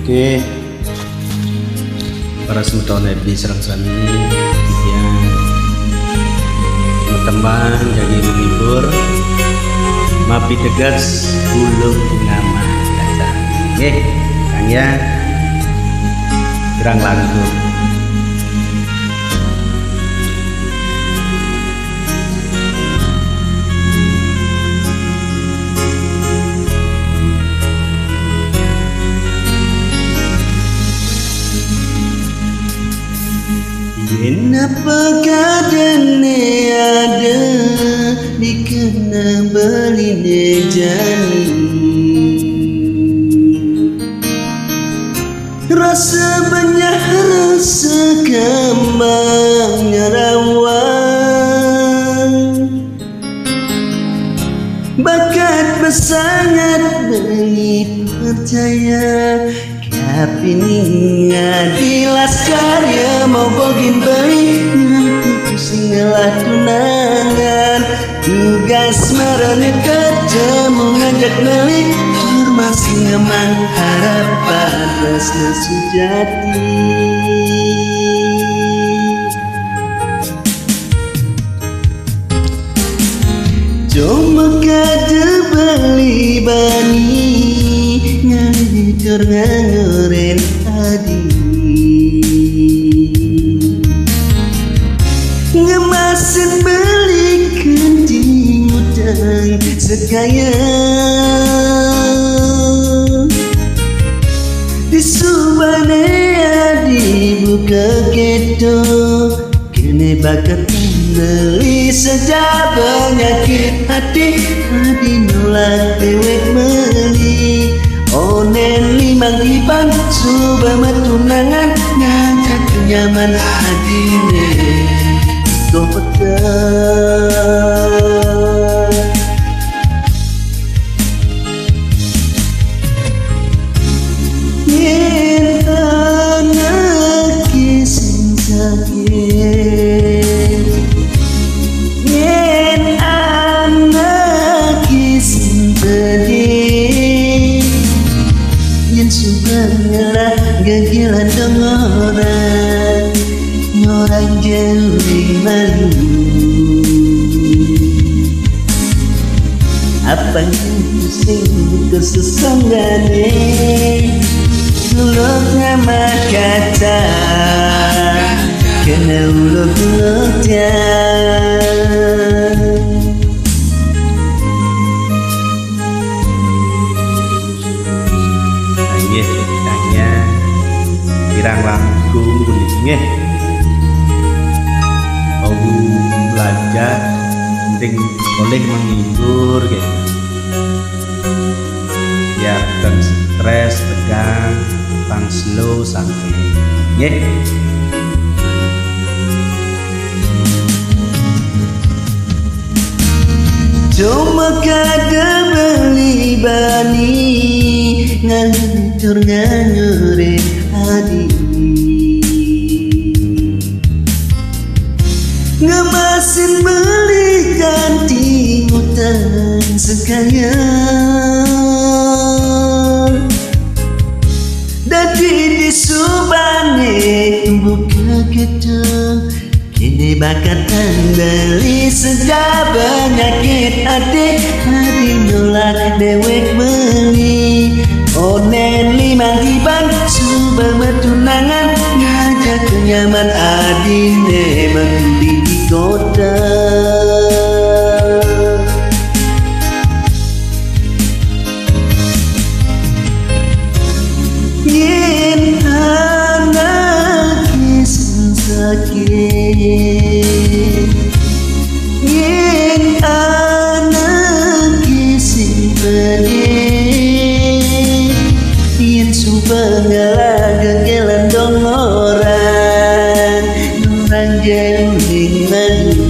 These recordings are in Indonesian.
Oke, para semuanya di serang sami ya teman jadi menghibur mapi tegas bulung nama kaca oke kang ya gerang langsung kenapa kadangnya ada dikena beline jani rasa banyak rasa kembang nyarawang bakat bersangat beni percaya Kapini ngadilas karya mau bogin bayi nanti pusing ngelah tunangan tugas merane kerja mau ngajak balik masih ngemang harapan rasa sejati cuma kada beli bani ngajar ngangurin hadi ngemasin belikan di udang sekaya di Subanea dibuka gitu kene bakat beli saja penyakit hati nolak dewek meli onen limang iban subama tunangan ngajak nyaman hadine kota yen anak kisah sakit yen anak kisah pedih yen subhanallah gagilan dong orang jauh malu apa yang pusing kesesonggane ulok nama kaca kena ulok tanya kirang langkung kuning mau belajar penting boleh menghibur gitu ya bukan stres tegang tang slow santai cuma kada beli bani ngancur nganyurin hadi ngemasin beli ganti utang sekaya dadi di Subane buka gedung kini bakatan beli sejak penyakit hati nolak dewek beli onen limang iban subama tunangan ngajak nyaman adine mandi di kota yen anak kisah sakit yen anak kisah pedih yen subhanallah gagelan dong orang jauh malu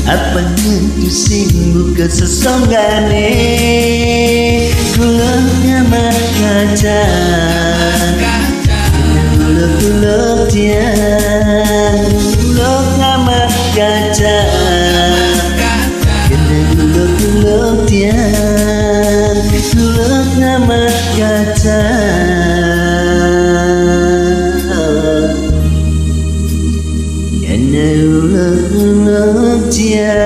apa yang pusing buka sesonggane gulungnya makaca gulung dia gulung nama kaca kena gulung dia saja. Karena ulek dia